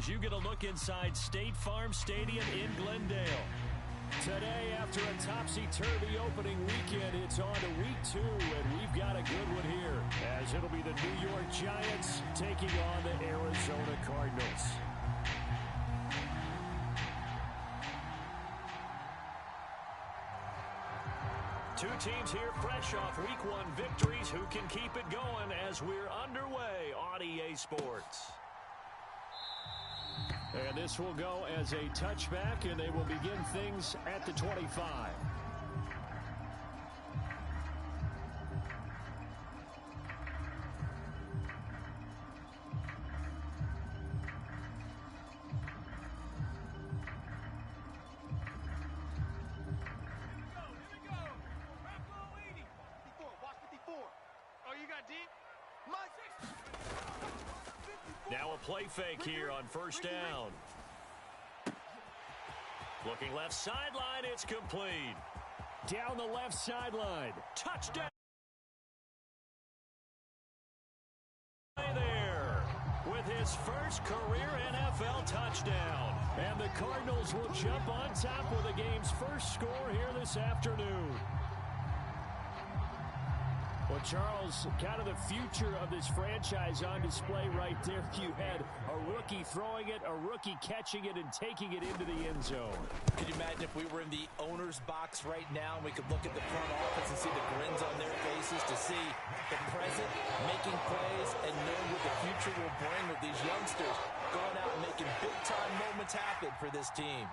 as you get a look inside State Farm Stadium in Glendale. Today, after a topsy-turvy opening weekend, it's on to week 2, and we've got a good one here, as it'll be the New York Giants taking on the Arizona Cardinals. Two teams here fresh off Week 1 victories who can keep it going as we're underway on EA Sports. And this will go as a touchback, and they will begin things at the 25. Now a play fake here on first down. Looking left sideline, it's complete. Down the left sideline. Touchdown. There with his first career NFL touchdown. And the Cardinals will jump on top with the game's first score here this afternoon. Well, Charles, kind of the future of this franchise on display right there. You had a rookie throwing it, a rookie catching it, and taking it into the end zone. Could you imagine if we were in the owner's box right now and we could look at the front office and see the grins on their faces to see the present making plays and knowing what the future will bring with these youngsters going out and making big-time moments happen for this team.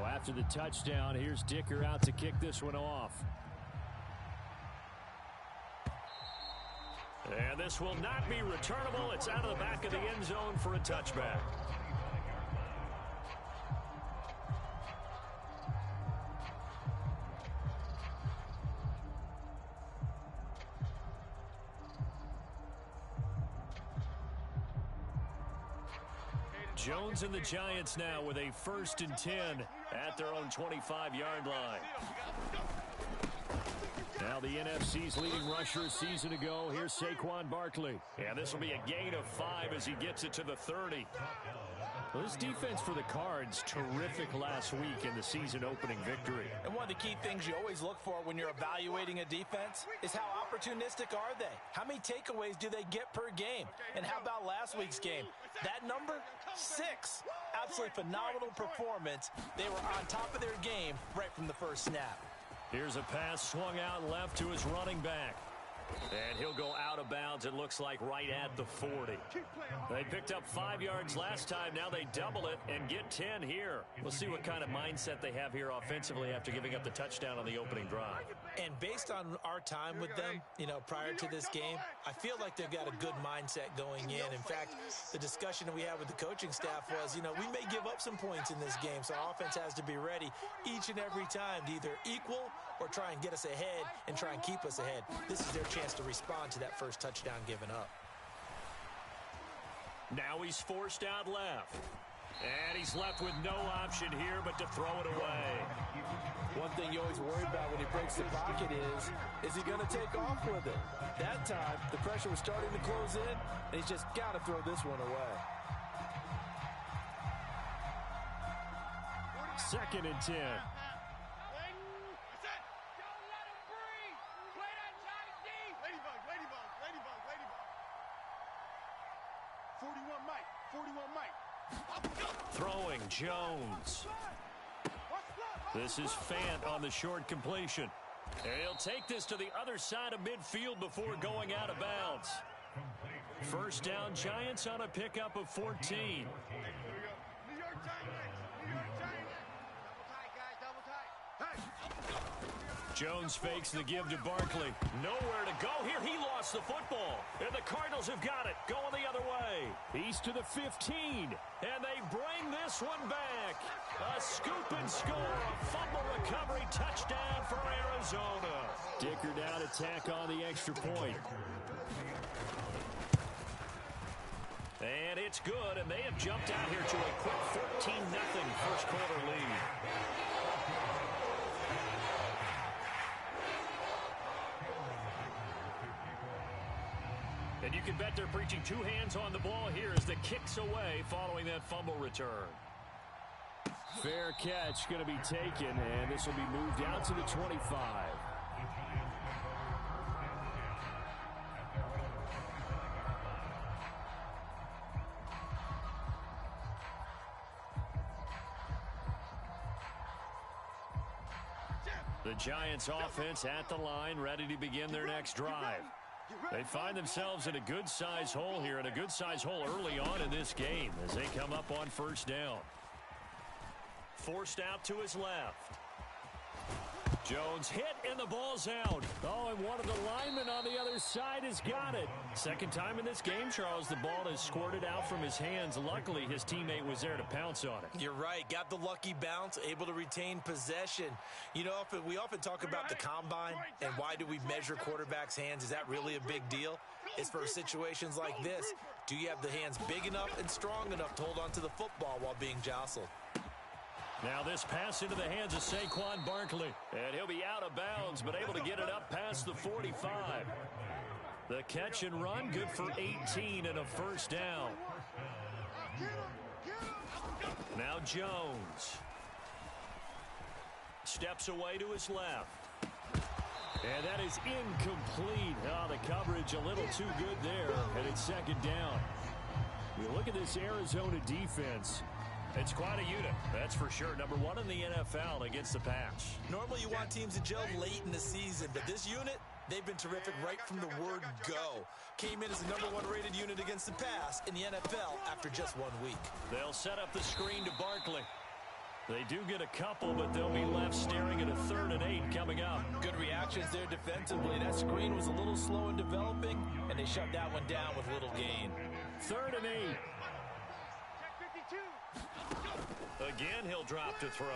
After the touchdown, here's Dicker out to kick this one off. And this will not be returnable. It's out of the back of the end zone for a touchback. Jones and the Giants now with a 1st and 10 at their own 25-yard line. Now the NFC's leading rusher a season ago. Here's Saquon Barkley. And this will be a gain of 5 as he gets it to the 30. Well, this defense for the Cards, terrific last week in the season-opening victory. And one of the key things you always look for when you're evaluating a defense is how opportunistic are they? How many takeaways do they get per game? And how about last week's game? That number, 6. Absolutely phenomenal performance. They were on top of their game right from the first snap. Here's a pass swung out left to his running back. And he'll go out of bounds, it looks like, right at the 40. They picked up 5 yards last time. Now they double it and get 10 here. We'll see what kind of mindset they have here offensively after giving up the touchdown on the opening drive. And based on our time with them, prior to this game, I feel like they've got a good mindset going in. In fact, the discussion that we had with the coaching staff was, we may give up some points in this game, so our offense has to be ready each and every time to either equal or try and get us ahead and try and keep us ahead. This is their chance to respond to that first touchdown given up. Now he's forced out left. And he's left with no option here but to throw it away. One thing you always worry about when he breaks the pocket is he going to take off with it? That time, the pressure was starting to close in, and he's just got to throw this one away. 2nd and 10. Throwing Jones. This is Fant on the short completion. And he'll take this to the other side of midfield before going out of bounds. First down, Giants on a pickup of 14. Jones fakes the give to Barkley. Nowhere to go here. He lost the football. And the Cardinals have got it. Going the other way. He's to the 15. And they bring this one back. A scoop and score. A fumble recovery touchdown for Arizona. Dicker down to tack on the extra point. And it's good. And they have jumped out here to a quick 14-0 first quarter lead. And you can bet they're preaching two hands on the ball here as the kick's away following that fumble return. Fair catch going to be taken, and this will be moved out to the 25. The Giants offense at the line, ready to begin their next drive. They find themselves in a good-sized hole here, and a good-sized hole early on in this game as they come up on first down. Forced out to his left. Jones hit, and the ball's out. Oh, and one of the linemen on the other side has got it. Second time in this game, Charles, the ball has squirted out from his hands. Luckily, his teammate was there to pounce on it. You're right. Got the lucky bounce, able to retain possession. You know, we often talk about the combine and why do we measure quarterbacks' hands. Is that really a big deal? It's for situations like this. Do you have the hands big enough and strong enough to hold on to the football while being jostled? Now this pass into the hands of Saquon Barkley. And he'll be out of bounds, but able to get it up past the 45. The catch and run, good for 18 and a first down. Now Jones. Steps away to his left. And that is incomplete. Oh, the coverage a little too good there, and it's second down. You look at this Arizona defense. It's quite a unit, that's for sure. Number one in the NFL against the pass. Normally you want teams to gel late in the season, but this unit, they've been terrific right from the word go. Came in as the #1 rated unit against the pass in the NFL after just 1 week. They'll set up the screen to Barkley. They do get a couple, but they'll be left staring at a 3rd and 8 coming up. Good reactions there defensively. That screen was a little slow in developing, and they shut that one down with little gain. 3rd and 8. Again, he'll drop to throw.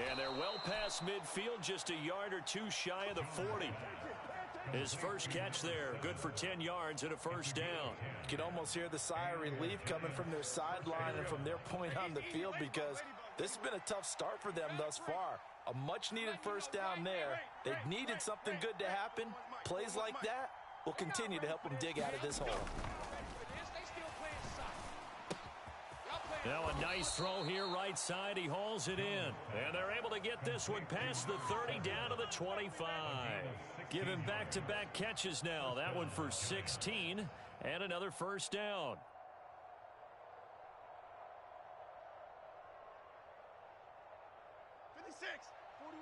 And they're well past midfield, just a yard or two shy of the 40. His first catch there, good for 10 yards and a first down. You can almost hear the sigh of relief coming from their sideline and from their point on the field because this has been a tough start for them thus far. A much-needed first down there. They've needed something good to happen. Plays like that will continue to help them dig out of this hole. Now a nice throw here right side. He hauls it in. And they're able to get this one past the 30 down to the 25. Give him back-to-back catches now. That one for 16 and another first down.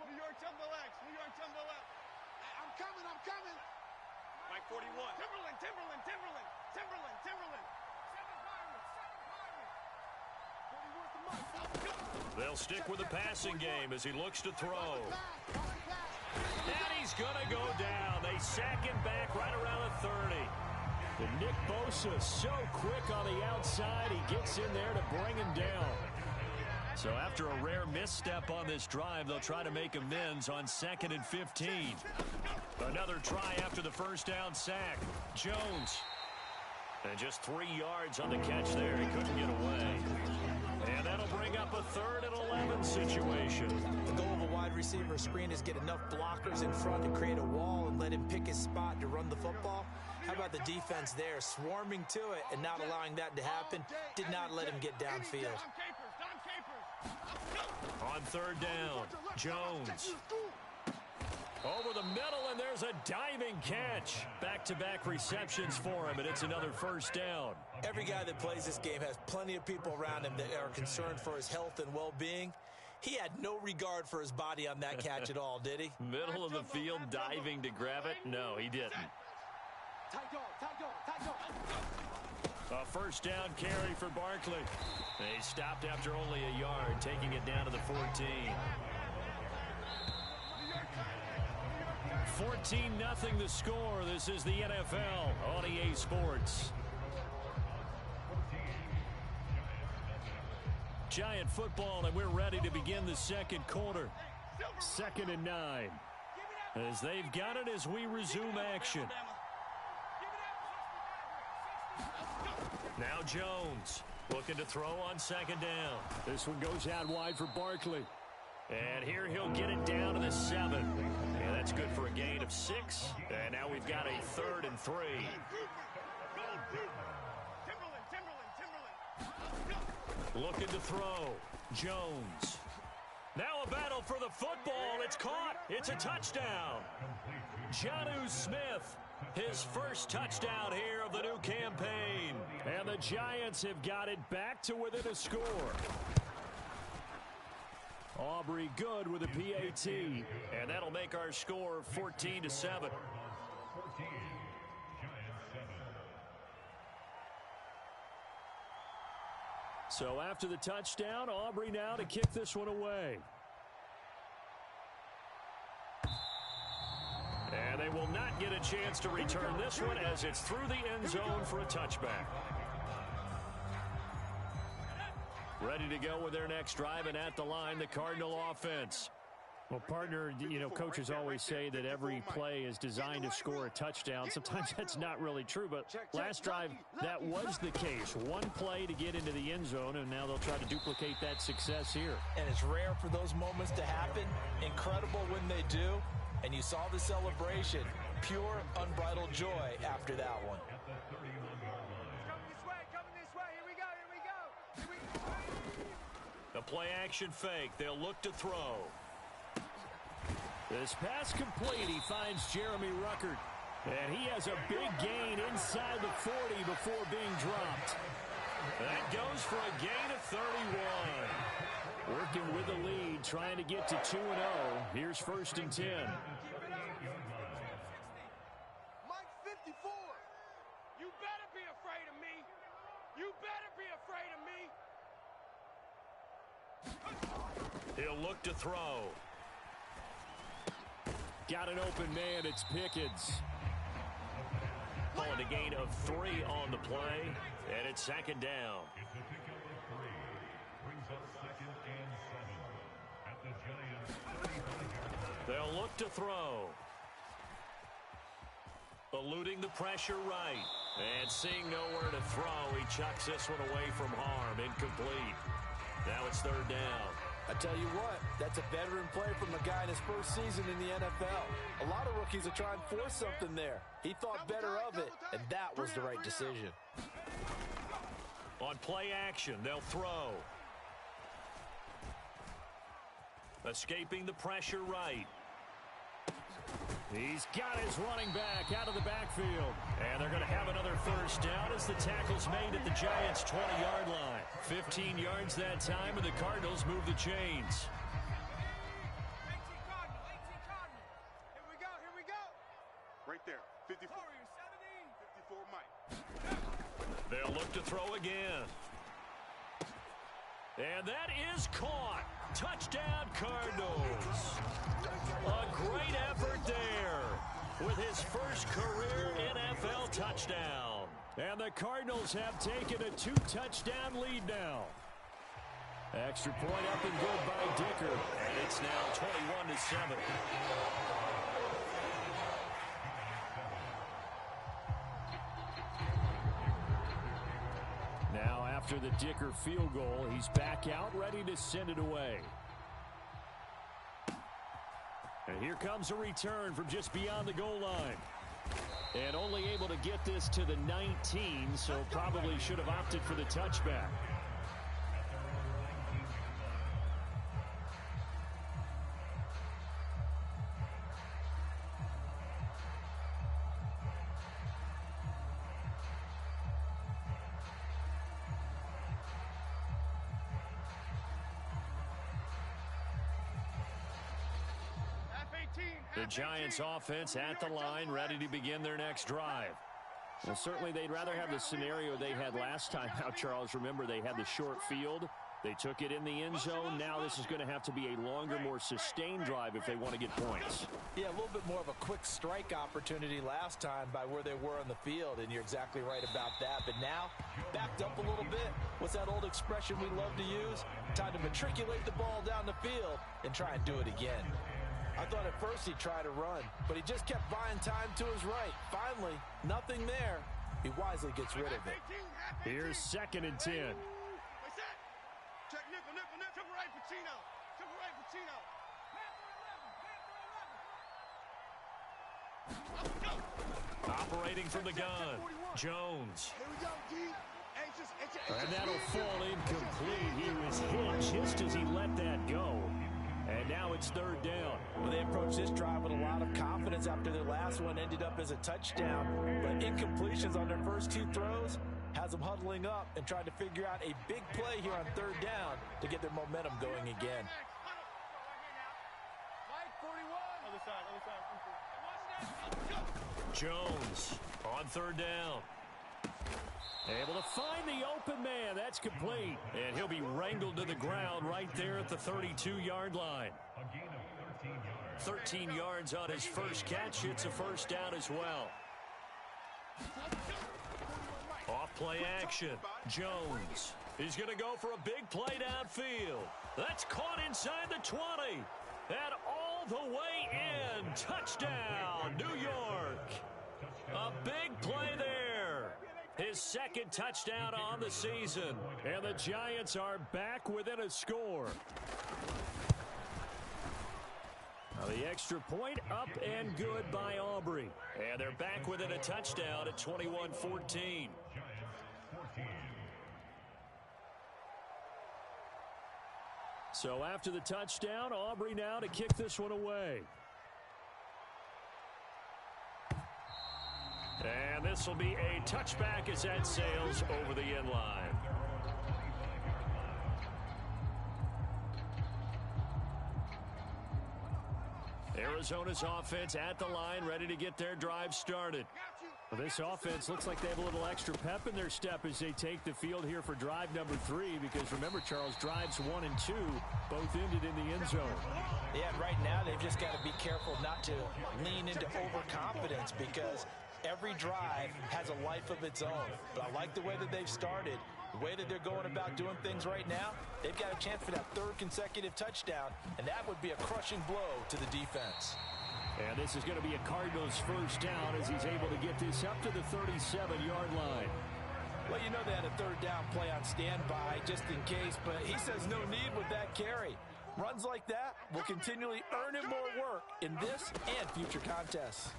New York tumble X. New York tumble X. I'm coming. Mike 41. Timberland. They'll stick with the passing game as he looks to throw. And he's going to go down. They sack him back right around the 30. And Nick Bosa so quick on the outside. He gets in there to bring him down. So after a rare misstep on this drive, they'll try to make amends on 2nd and 15. Another try after the first down sack. Jones. And just 3 yards on the catch there. He couldn't get away. And that'll bring up a 3rd and 11 situation. The goal of a wide receiver screen is get enough blockers in front to create a wall and let him pick his spot to run the football. How about the defense there, swarming to it and not allowing that to happen? Did not let him get downfield. On 3rd down, Jones. Over the middle, and there's a diving catch. Back-to-back receptions for him, and it's another first down. Every guy that plays this game has plenty of people around him that are concerned for his health and well-being. He had no regard for his body on that catch at all, did he? Middle of the field, diving to grab it? No, he didn't. A first down carry for Barkley. They stopped after only a yard, taking it down to the 14. 14-0 the score. This is the NFL on EA Sports. Giant football, and we're ready to begin the second quarter. 2nd and 9. As they've got it as we resume action. Now Jones looking to throw on 2nd down. This one goes out wide for Barkley. And here he'll get it down to the 7. And that That's good for a gain of 6. And now we've got a 3rd and 3. Looking to throw. Jones. Now a battle for the football. It's caught. It's a touchdown. Jonnu Smith, his first touchdown here of the new campaign. And the Giants have got it back to within a score. Aubrey good with a PAT. And that'll make our score 14-7. So after the touchdown, Aubrey now to kick this one away. And they will not get a chance to return this one as it's through the end zone for a touchback. Ready to go with their next drive, and at the line, the Cardinal offense. Well, partner, you know, coaches always say that every play is designed to score a touchdown. Sometimes that's not really true, but last drive, that was the case. One play to get into the end zone, and now they'll try to duplicate that success here. And it's rare for those moments to happen. Incredible when they do. And you saw the celebration. Pure, unbridled joy after that one. Coming this way. Here we go. The play action fake. They'll look to throw. This pass complete. He finds Jeremy Ruckert. And he has a big gain inside the 40 before being dropped. That goes for a gain of 31. Working with the lead, trying to get to 2-0. Here's 1st and 10. Mike 54. You better be afraid of me. You better be afraid of me. He'll look to throw. Got an open man. It's Pickens. Calling a gain of 3 on the play, and it's 2nd down. They'll look to throw. Eluding the pressure right. And seeing nowhere to throw, he chucks this one away from harm. Incomplete. Now it's 3rd down. I tell you what, that's a veteran play from a guy in his first season in the NFL. A lot of rookies are trying to force something there. He thought better of it, and that was the right decision. On play action, they'll throw. Escaping the pressure right. He's got his running back out of the backfield. And they're going to have another 1st down as the tackle's made at the Giants' 20-yard line. 15 yards that time, and the Cardinals move the chains. 18 Cardinal. Here we go. Right there. 54. 54 Mike. They'll look to throw again. And that is caught. Touchdown, Cardinals. A great effort there with his first career NFL touchdown. And the Cardinals have taken a 2-touchdown lead now. Extra point up and good by Dicker. And it's now 21-7. Now after the Dicker field goal, he's back out ready to send it away. And here comes a return from just beyond the goal line. And only able to get this to the 19, so probably should have opted for the touchback. The Giants offense at the line, ready to begin their next drive. Well, certainly they'd rather have the scenario they had last time out, Charles. Remember, they had the short field. They took it in the end zone. Now this is going to have to be a longer, more sustained drive if they want to get points. Yeah, a little bit more of a quick strike opportunity last time by where they were on the field, and you're exactly right about that. But now, backed up a little bit. What's that old expression we love to use? Time to matriculate the ball down the field and try and do it again. I thought at first he'd try to run, but he just kept buying time to his right. Finally, nothing there. He wisely gets rid of it. Here's 2nd and 10. Check nickel. Triple right, Pacino. Operating from the gun, Jones. Here we go, D. And that'll fall incomplete. He was hit just as he let that go. And now it's third down. Well, they approached this drive with a lot of confidence after their last one ended up as a touchdown. But incompletions on their first two throws has them huddling up and trying to figure out a big play here on third down to get their momentum going again. Jones on third down. Able to find the open man. That's complete. And he'll be wrangled to the ground right there at the 32-yard line. 13 yards on his first catch. It's a first down as well. Off play action. Jones. He's going to go for a big play downfield. That's caught inside the 20. And all the way in. Touchdown, New York. A big play there. His second touchdown on the season. And the Giants are back within a score. Now the extra point up and good by Aubrey. And they're back within a touchdown at 21-14. So after the touchdown, Aubrey now to kick this one away. And this will be a touchback as that sails over the end line. Arizona's offense at the line, ready to get their drive started. Well, this offense looks like they have a little extra pep in their step as they take the field here for drive number 3, because remember, Charles, drives 1 and 2 both ended in the end zone. Yeah, right now they've just got to be careful not to lean into overconfidence, because every drive has a life of its own. But I like the way that they've started, the way that they're going about doing things right now. They've got a chance for that third consecutive touchdown, and that would be a crushing blow to the defense. And this is going to be a Cardinals first down as he's able to get this up to the 37-yard line. Well, you know they had a third down play on standby just in case, but he says no need with that carry. Runs like that will continually earn him more work in this and future contests.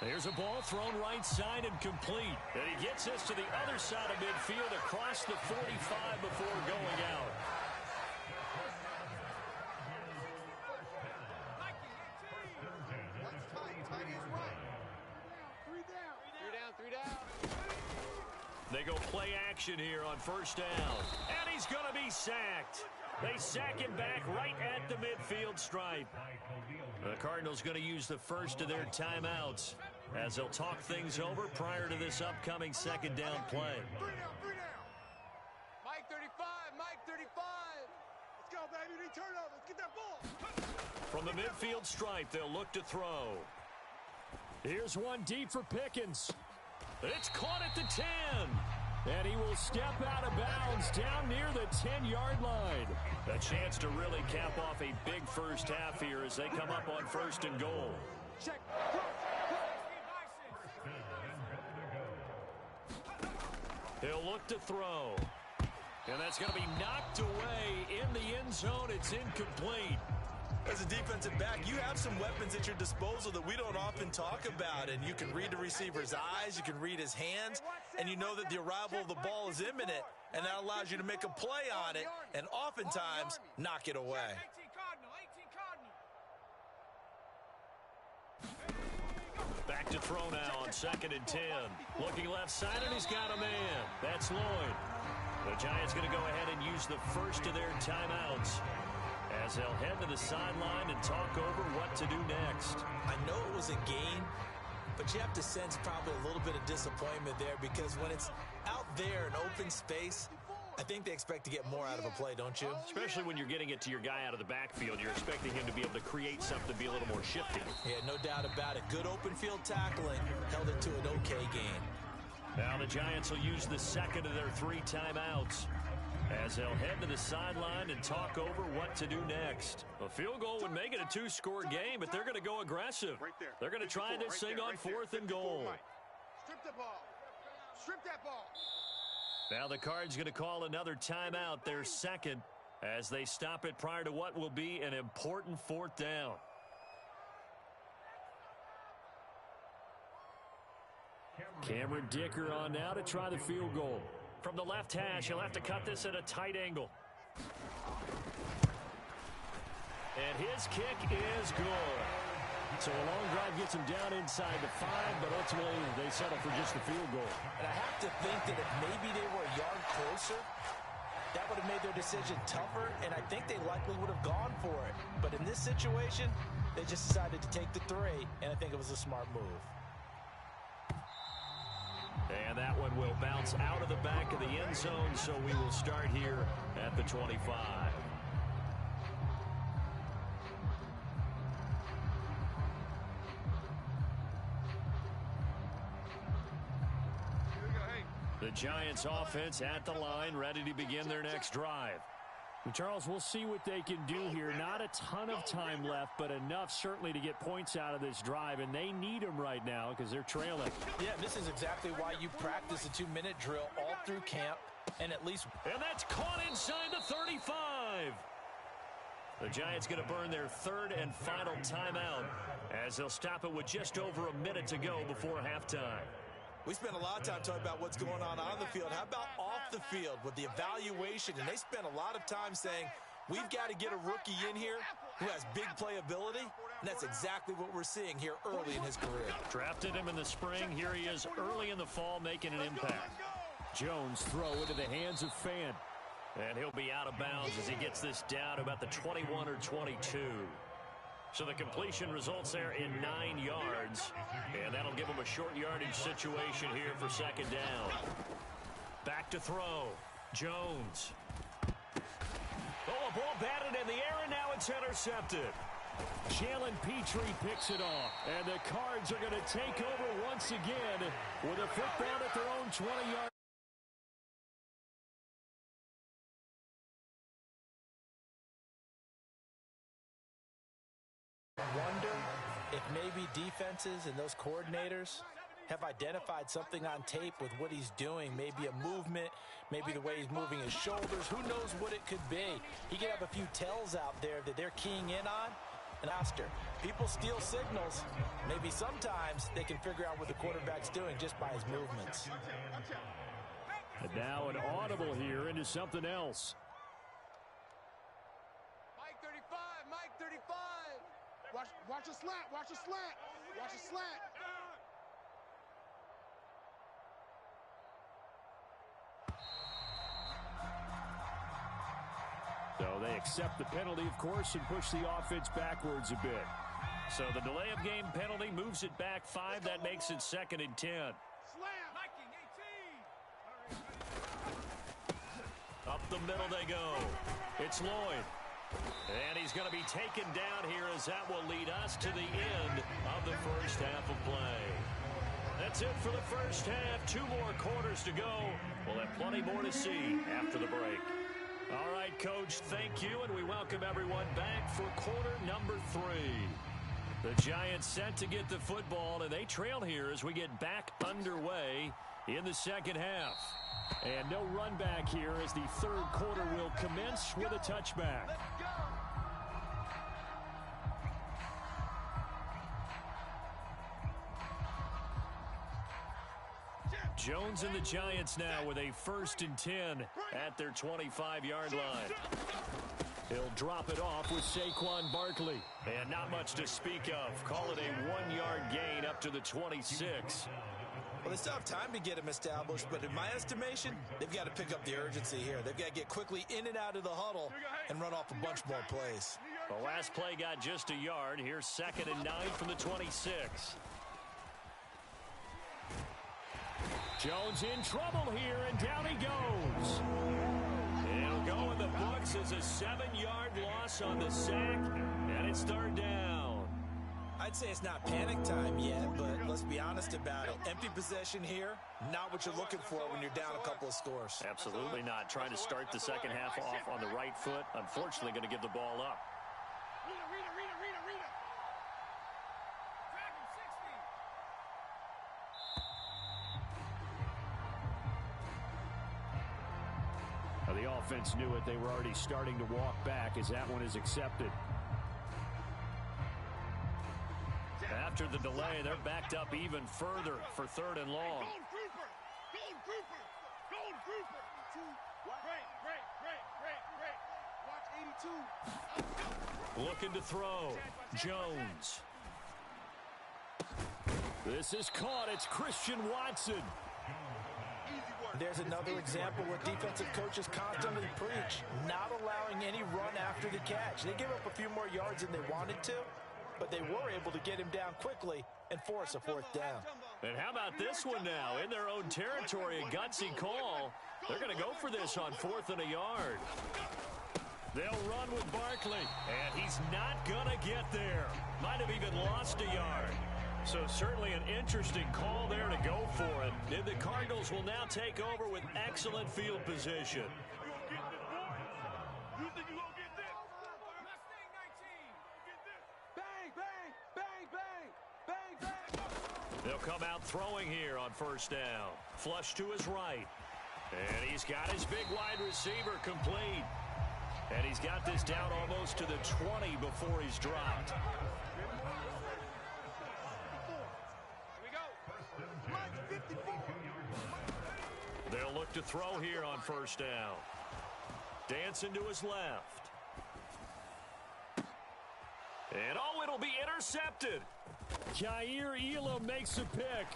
There's a ball thrown right side and complete. And he gets this to the other side of midfield across the 45 before going out. They go play action here on first down. And he's going to be sacked. They sack him back right at the midfield stripe. The Cardinals going to use the first of their timeouts as they'll talk things over prior to this upcoming second down play. Mike 35, Mike 35. Let's go, baby. We turn over. Let's get that ball. From the midfield stripe, they'll look to throw. Here's one deep for Pickens. It's caught at the 10. And he will step out of bounds down near the 10-yard line. A chance to really cap off a big first half here as they come up on first and goal. Check. He'll look to throw. And that's going to be knocked away in the end zone. It's incomplete. As a defensive back, you have some weapons at your disposal that we don't often talk about. And you can read the receiver's eyes, you can read his hands, and you know that the arrival of the ball is imminent. And that allows you to make a play on it and oftentimes knock it away. Back to throw now on 2nd and 10. Looking left side, and he's got a man. That's Lloyd. The Giants going to go ahead and use the first of their timeouts as they'll head to the sideline and talk over what to do next. I know it was a game, but you have to sense probably a little bit of disappointment there, because when it's out there in open space, I think they expect to get more out of a play, don't you? Especially when you're getting it to your guy out of the backfield. You're expecting him to be able to create something, be a little more shifty. Yeah, no doubt about it. Good open field tackling held it to an okay game. Now the Giants will use the second of their 3 timeouts as they'll head to the sideline and talk over what to do next. A field goal would make it a 2-score game, but they're going to go aggressive. They're going to try this thing on 4th and goal. Strip the ball. Strip that ball. Now the Cards going to call another timeout, their second. as they stop it prior to what will be an important fourth down. Cameron Dicker on now to try the field goal. From the left hash, he'll have to cut this at a tight angle. And his kick is good. So a long drive gets him down inside the 5, but ultimately they settle for just the field goal. And I have to think that if maybe they were a yard closer, that would have made their decision tougher, and I think they likely would have gone for it. But in this situation, they just decided to take the 3, and I think it was a smart move. And that one will bounce out of the back of the end zone, so we will start here at the 25. The Giants offense at the line, ready to begin their next drive. And Charles, we'll see what they can do here. Not a ton of time left, but enough certainly to get points out of this drive, and they need them right now because they're trailing. Yeah, this is exactly why you practice a 2-minute drill all through camp, and at least... And that's caught inside the 35. The Giants going to burn their third and final timeout as they'll stop it with just over a minute to go before halftime. We spent a lot of time talking about what's going on the field. How about off the field with the evaluation? And they spent a lot of time saying, we've got to get a rookie in here who has big playability. And that's exactly what we're seeing here early in his career. Drafted him in the spring. Here he is early in the fall making an impact. Jones throw into the hands of Fan. And he'll be out of bounds as he gets this down about the 21 or 22. So the completion results there in 9 yards. And that'll give him a short yardage situation here for second down. Back to throw. Jones. Oh, a ball batted in the air, and now it's intercepted. Jalen Petrie picks it off. And the Cards are going to take over once again with a football at their own 20-yard. Wonder if maybe defenses and those coordinators have identified something on tape with what he's doing. Maybe a movement, maybe the way he's moving his shoulders. Who knows what it could be? He could have a few tells out there that they're keying in on. And after people steal signals, maybe sometimes they can figure out what the quarterback's doing just by his movements. And now an audible here into something else. Mike 35, Mike 35. Watch a slant, watch a slant, watch a slant. So they accept the penalty, of course, and push the offense backwards a bit. So the delay of game penalty moves it back 5. That makes it 2nd and 10. Up the middle they go. It's Lloyd. And he's going to be taken down here as that will lead us to the end of the first half of play. That's it for the first half. 2 more quarters to go. We'll have plenty more to see after the break. All right, Coach, thank you, and we welcome everyone back for quarter number 3. The Giants set to get the football, and they trail here as we get back underway in the second half. And no run back here as the third quarter will commence with a touchback. Jones and the Giants now with a 1st and 10 at their 25-yard line. He'll drop it off with Saquon Barkley. And not much to speak of. Call it a 1-yard gain up to the 26. Well, they still have time to get him established, but in my estimation, they've got to pick up the urgency here. They've got to get quickly in and out of the huddle and run off a bunch more plays. The last play got just a yard. Here's 2nd and 9 from the 26. Jones in trouble here, and down he goes. It'll go in the books as a 7-yard loss on the sack, and it's 3rd down. I'd say it's not panic time yet, but let's be honest about it. Empty possession here, not what you're looking for when you're down a couple of scores. Absolutely not. Trying to start the second half off on the right foot. Unfortunately, going to give the ball up. The offense knew it. They were already starting to walk back as that one is accepted. After the delay, they're backed up even further for 3rd and long. Looking to throw. Jones. This is caught. It's Christian Watson. There's another example where defensive coaches constantly preach, not allowing any run after the catch. They gave up a few more yards than they wanted to, but they were able to get him down quickly and force a 4th down. And how about this one now? In their own territory, a gutsy call. They're going to go for this on 4th and a yard. They'll run with Barkley, and he's not going to get there. Might have even lost a yard. So certainly an interesting call there to go for it. And the Cardinals will now take over with excellent field position. They'll come out throwing here on 1st down. Flush to his right. And he's got his big wide receiver complete. And he's got this down almost to the 20 before he's dropped. They'll look to throw here on 1st down. Dancing to his left. And oh, it'll be intercepted. Jair Elam makes a pick.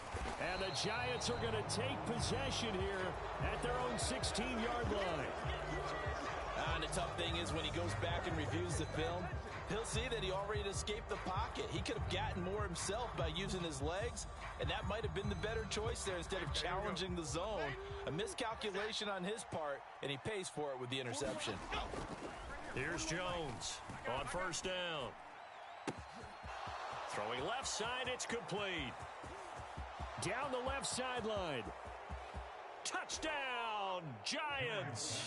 And the Giants are going to take possession here at their own 16-yard line. And the tough thing is when he goes back and reviews the film, he'll see that he already escaped the pocket. He could have gotten more himself by using his legs, and that might have been the better choice there instead of challenging the zone. A miscalculation on his part, and he pays for it with the interception. Here's Jones on 1st down. Throwing left side, it's complete. Down the left sideline. Touchdown, Giants.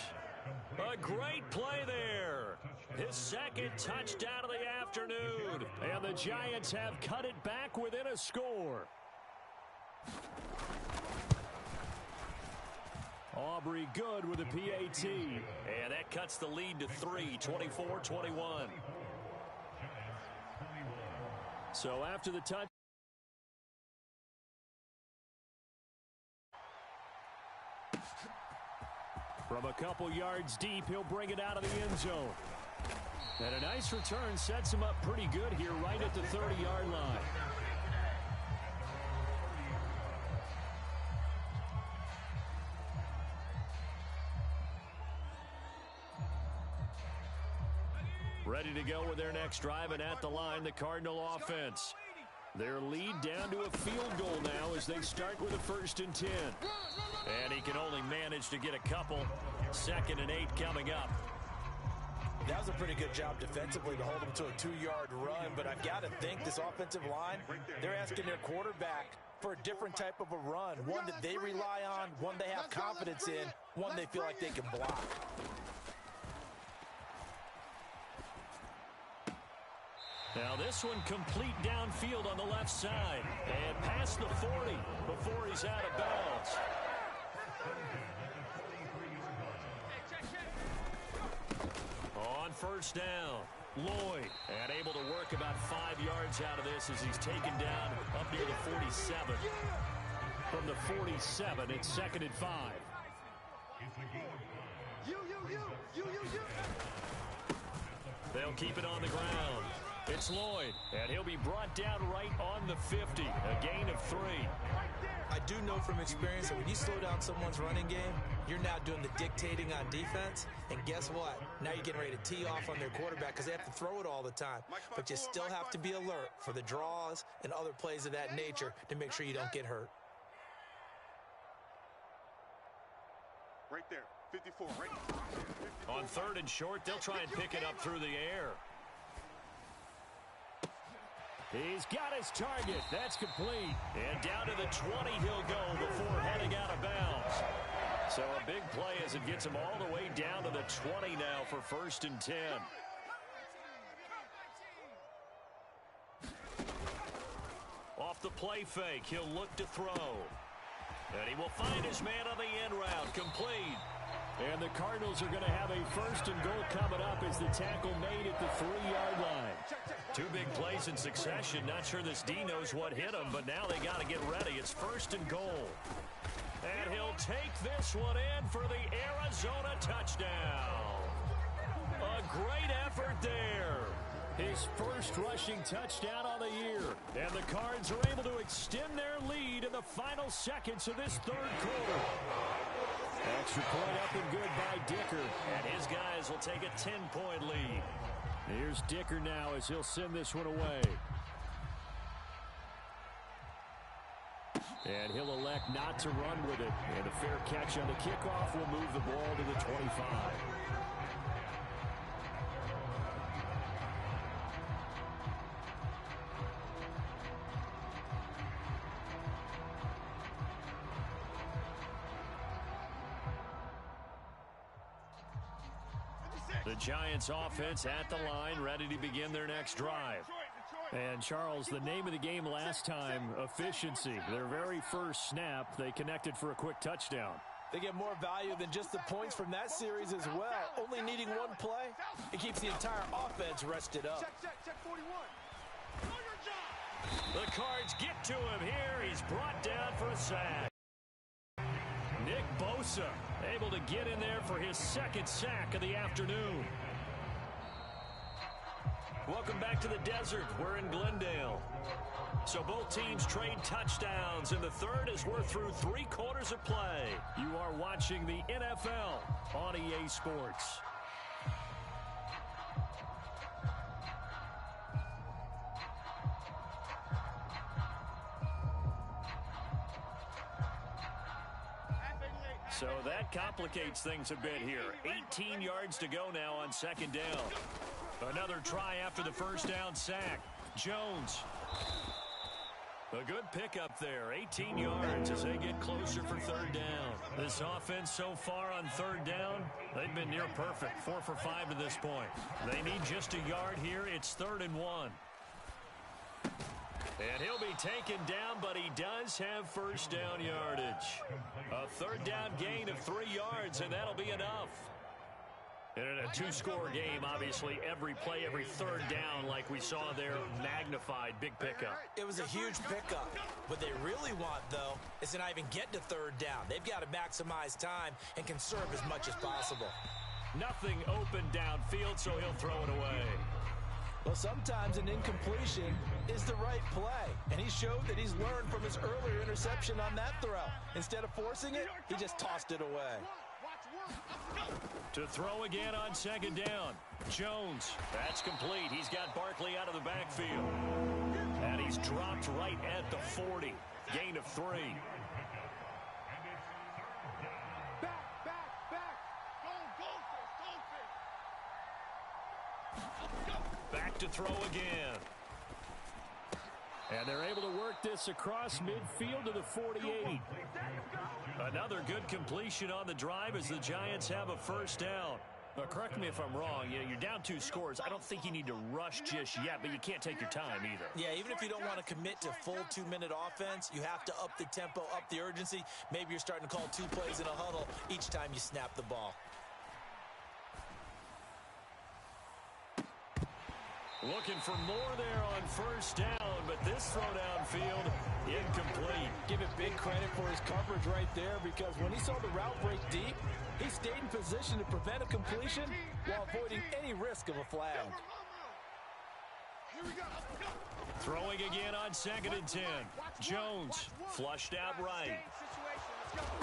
A great play there. His 2nd touchdown of the afternoon. And the Giants have cut it back within a score. Aubrey good with a PAT. And that cuts the lead to 3, 24-21. So after the touch. From a couple yards deep, he'll bring it out of the end zone. And a nice return sets him up pretty good here right at the 30-yard line. Ready to go with their next drive, and at the line, the Cardinal offense. Their lead down to a field goal now as they start with a 1st and 10. And he can only manage to get a couple. 2nd and 8 coming up. That was a pretty good job defensively to hold them to a 2-yard run, but I've got to think this offensive line, they're asking their quarterback for a different type of a run, one that they rely on, one they have confidence in, one they feel like they can block. Now this one complete downfield on the left side and past the 40 before he's out of bounds. On 1st down, Lloyd, and able to work about 5 yards out of this as he's taken down up near the 47. From the 47, it's 2nd and 5. They'll keep it on the ground. It's Lloyd, and he'll be brought down right on the 50, a gain of 3. I do know from experience that when you slow down someone's running game, you're now doing the dictating on defense, and guess what? Now you're getting ready to tee off on their quarterback because they have to throw it all the time. But you still have to be alert for the draws and other plays of that nature to make sure you don't get hurt. Right there, 54, right. 54. On 3rd and short, they'll try and pick it up through the air. He's got his target. That's complete. And down to the 20 he'll go before heading out of bounds. So a big play as it gets him all the way down to the 20 now for 1st and 10. Off the play fake, he'll look to throw. And he will find his man on the end route, complete. And the Cardinals are going to have a first and goal coming up as the tackle made at the 3-yard line. Two big plays in succession. Not sure this D knows what hit him, but now they got to get ready. It's first and goal. And he'll take this one in for the Arizona touchdown. A great effort there. His first rushing touchdown on the year. And the Cards are able to extend their lead in the final seconds of this third quarter. Extra point up and good by Dicker. And his guys will take a 10-point lead. Here's Dicker now as he'll send this one away. And he'll elect not to run with it. And a fair catch on the kickoff will move the ball to the 25. The Giants offense at the line, ready to begin their next drive. And, Charles, the name of the game last time, efficiency. Their very first snap, they connected for a quick touchdown. They get more value than just the points from that series as well. Only needing one play, it keeps the entire offense rested up. Check 41. The Cards get to him here. He's brought down for a sack. Nick Bosa able to get in there for his second sack of the afternoon. Welcome back to the desert. We're in Glendale. So both teams trade touchdowns in the third as we're through 3 quarters of play. You are watching the NFL on EA Sports. So that complicates things a bit here. 18 yards to go now on second down. Another try after the first down sack. Jones. A good pickup there. 18 yards as they get closer for third down. This offense so far on third down, they've been near perfect. 4 for 5 to this point. They need just a yard here. It's 3rd and 1. And he'll be taken down, but he does have first down yardage. A third down gain of 3 yards, and that'll be enough. And in a 2-score game, obviously, every play, every third down, like we saw there, magnified, big pickup. It was a huge pickup. What they really want, though, is to not even get to third down. They've got to maximize time and conserve as much as possible. Nothing open downfield, so he'll throw it away. Well, sometimes an incompletion is the right play, and he showed that he's learned from his earlier interception on that throw. Instead of forcing it, he just tossed it away. To throw again on second down. Jones, that's complete. He's got Barkley out of the backfield. And he's dropped right at the 40. Gain of 3. Back to throw again. And they're able to work this across midfield to the 48. Another good completion on the drive as the Giants have a first down. Now, correct me if I'm wrong. You're down 2 scores. I don't think you need to rush just yet, but you can't take your time either. Yeah, even if you don't want to commit to full 2-minute offense, you have to up the tempo, up the urgency. Maybe you're starting to call 2 plays in a huddle each time you snap the ball. Looking for more there on first down, but this throw downfield incomplete. Give it big credit for his coverage right there, because when he saw the route break deep, he stayed in position to prevent a completion while avoiding any risk of a flag. Throwing again on 2nd and 10. Jones flushed out right.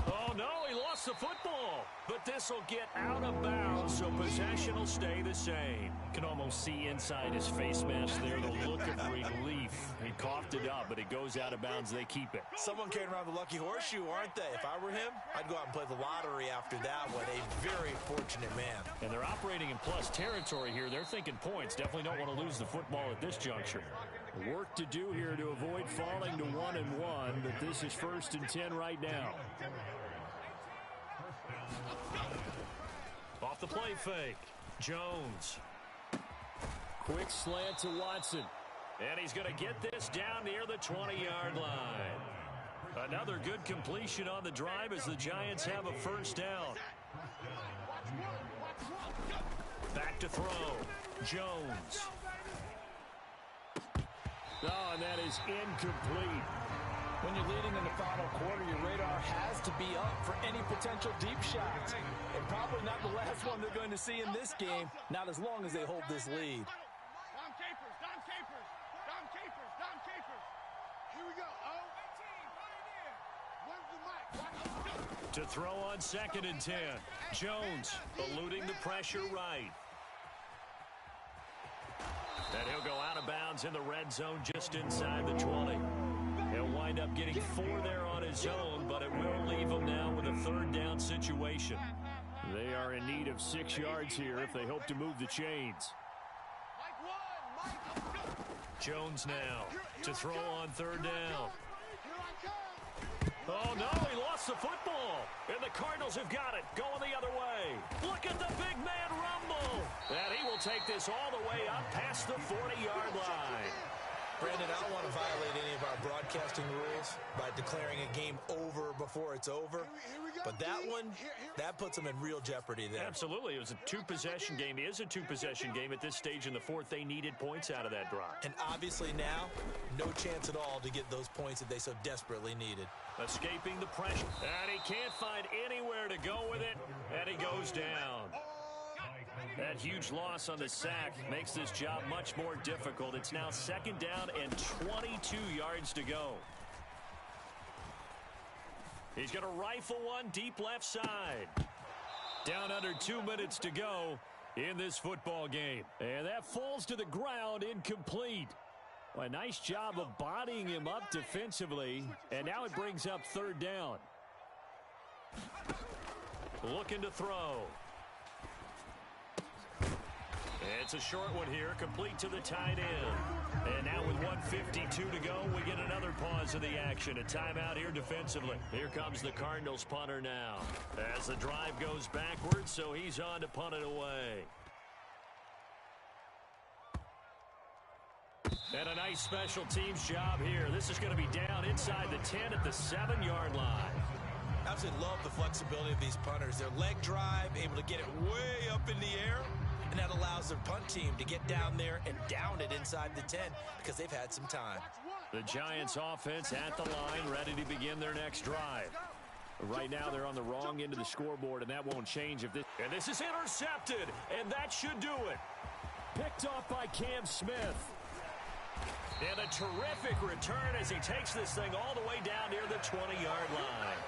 Oh, no, he lost the football. But this will get out of bounds, so possession will stay the same. Can almost see inside his face mask there the look of relief. He coughed it up, but it goes out of bounds. They keep it. Someone carrying around the lucky horseshoe, aren't they? If I were him, I'd go out and play the lottery after that one. A very fortunate man. And they're operating in plus territory here. They're thinking points. Definitely don't want to lose the football at this juncture. Work to do here to avoid falling to 1-1, but this is 1st and 10 right now. Off the play fake. Jones. Quick slant to Watson. And he's going to get this down near the 20-yard line. Another good completion on the drive as the Giants have a first down. Back to throw. Jones. Oh, and that is incomplete. When you're leading in the final quarter, your radar has to be up for any potential deep shots. And probably not the last one they're going to see in this game, not as long as they hold this lead. Dom Capers, Dom Capers, Dom Capers, Dom Capers. Here we go. Oh. Where's the mic? To throw on 2nd and 10. Jones eluding the pressure right. And he'll go out of bounds in the red zone just inside the 20. He'll wind up getting 4 there on his own, but it will leave him now with a 3rd down situation. They are in need of 6 yards here if they hope to move the chains. Jones now to throw on 3rd down. Oh, no, he lost the football. And the Cardinals have got it, going the other way. Look at the big man rumble. And he will take this all the way up past the 40-yard line. Brandon, I don't want to violate any of our broadcasting rules by declaring a game over before it's over. But that one, that puts them in real jeopardy there. Absolutely. It was a 2-possession game. It is a 2-possession game at this stage in the 4th. They needed points out of that drive. And obviously now, no chance at all to get those points that they so desperately needed. Escaping the pressure. And he can't find anywhere to go with it. And he goes down. That huge loss on the sack makes this job much more difficult. It's now 2nd down and 22 yards to go. He's going to rifle one deep left side. Down under 2 minutes to go in this football game. And that falls to the ground incomplete. Well, a nice job of bodying him up defensively. And now it brings up 3rd down. Looking to throw. It's a short one here, complete to the tight end. And now with 1:52 to go, we get another pause of the action. A timeout here defensively. Here comes the Cardinals punter now. As the drive goes backwards, so he's on to punt it away. And a nice special teams job here. This is going to be down inside the 10 at the 7-yard line. I absolutely love the flexibility of these punters. Their leg drive, able to get it way up in the air. And that allows their punt team to get down there and down it inside the 10 because they've had some time. The Giants offense at the line, ready to begin their next drive. Right now they're on the wrong end of the scoreboard, and that won't change if this. And this is intercepted, and that should do it. Picked off by Cam Smith. And a terrific return as he takes this thing all the way down near the 20-yard line.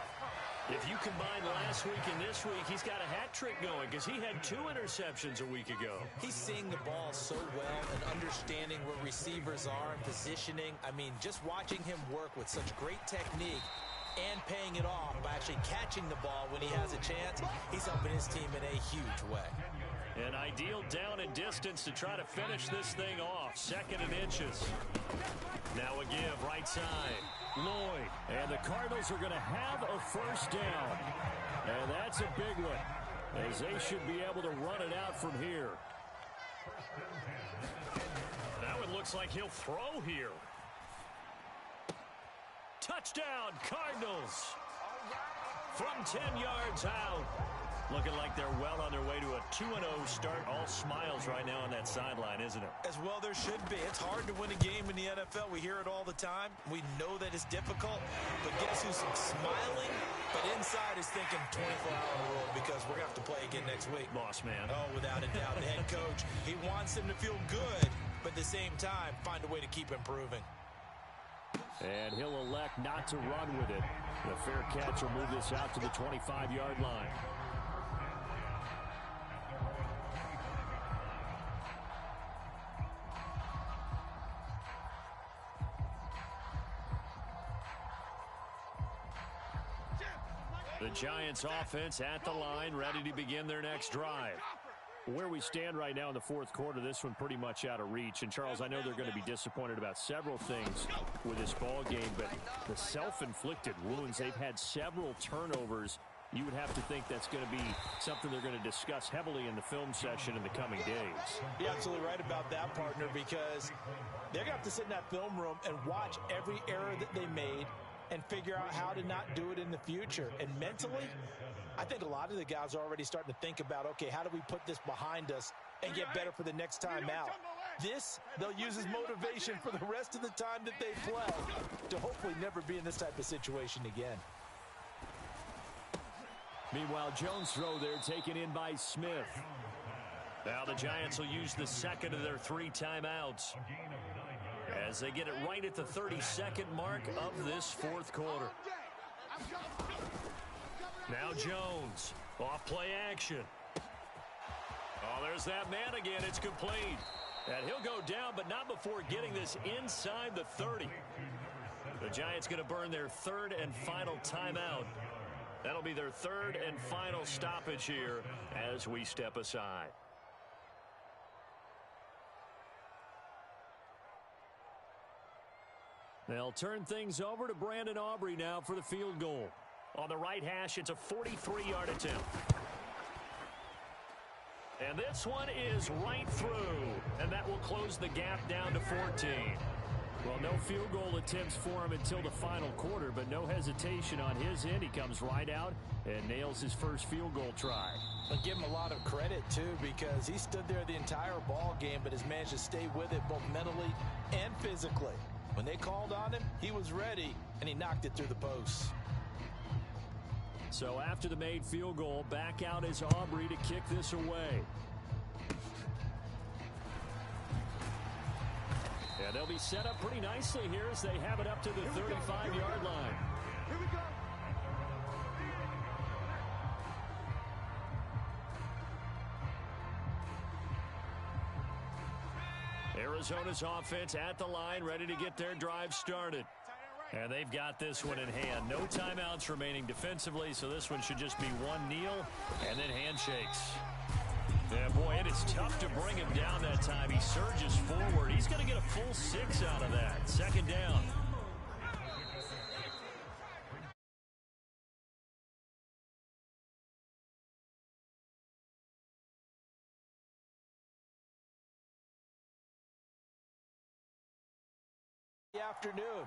If you combine last week and this week, he's got a hat trick going because he had 2 interceptions a week ago. He's seeing the ball so well and understanding where receivers are and positioning. I mean, just watching him work with such great technique and paying it off by actually catching the ball when he has a chance, he's helping his team in a huge way. An ideal down and distance to try to finish this thing off. 2nd and inches. Now a give, right side. Lloyd. And the Cardinals are going to have a 1st down. And that's a big one, as they should be able to run it out from here. Now it looks like he'll throw here. Touchdown, Cardinals. From 10 yards out. Looking like they're well on their way to a 2-0 start. All smiles right now on that sideline, isn't it? As well there should be. It's hard to win a game in the NFL. We hear it all the time. We know that it's difficult. But guess who's smiling? But inside is thinking 24-hour rule because we're going to have to play again next week. Boss man. Oh, without a doubt. The head coach, he wants them to feel good, but at the same time, find a way to keep improving. And he'll elect not to run with it. The fair catch will move this out to the 25-yard line. The Giants offense at the line, ready to begin their next drive. Where we stand right now in the 4th quarter, this one pretty much out of reach. And, Charles, I know they're going to be disappointed about several things with this ball game, but the self-inflicted wounds, they've had several turnovers. You would have to think that's going to be something they're going to discuss heavily in the film session in the coming days. You're absolutely right about that, partner, because they're going to have to sit in that film room and watch every error that they made and figure out how to not do it in the future. And mentally, I think a lot of the guys are already starting to think about, okay, how do we put this behind us and get better for the next time out. This, they'll use as motivation for the rest of the time that they play to hopefully never be in this type of situation again. Meanwhile, Jones' throw there taken in by Smith. Now the Giants will use the second of their 3 timeouts as they get it right at the 32nd mark of this fourth quarter. Now Jones, off play action. Oh, there's that man again. It's complete. And he'll go down, but not before getting this inside the 30. The Giants going to burn their 3rd and final timeout. That'll be their 3rd and final stoppage here as we step aside. They'll turn things over to Brandon Aubrey now for the field goal. On the right hash, it's a 43-yard attempt. And this one is right through, and that will close the gap down to 14. Well, no field goal attempts for him until the final quarter, but no hesitation on his end. He comes right out and nails his first field goal try. I'll give him a lot of credit, too, because he stood there the entire ball game, but has managed to stay with it both mentally and physically. When they called on him, he was ready, and he knocked it through the posts. So after the made field goal, back out is Aubrey to kick this away. And they'll be set up pretty nicely here as they have it up to the 35-yard line. Here we go. Arizona's offense at the line, ready to get their drive started. And they've got this one in hand. No timeouts remaining defensively, so this one should just be one kneel and then handshakes. Yeah, boy, it is tough to bring him down that time. He surges forward. He's going to get a full 6 out of that. 2nd down. Afternoon.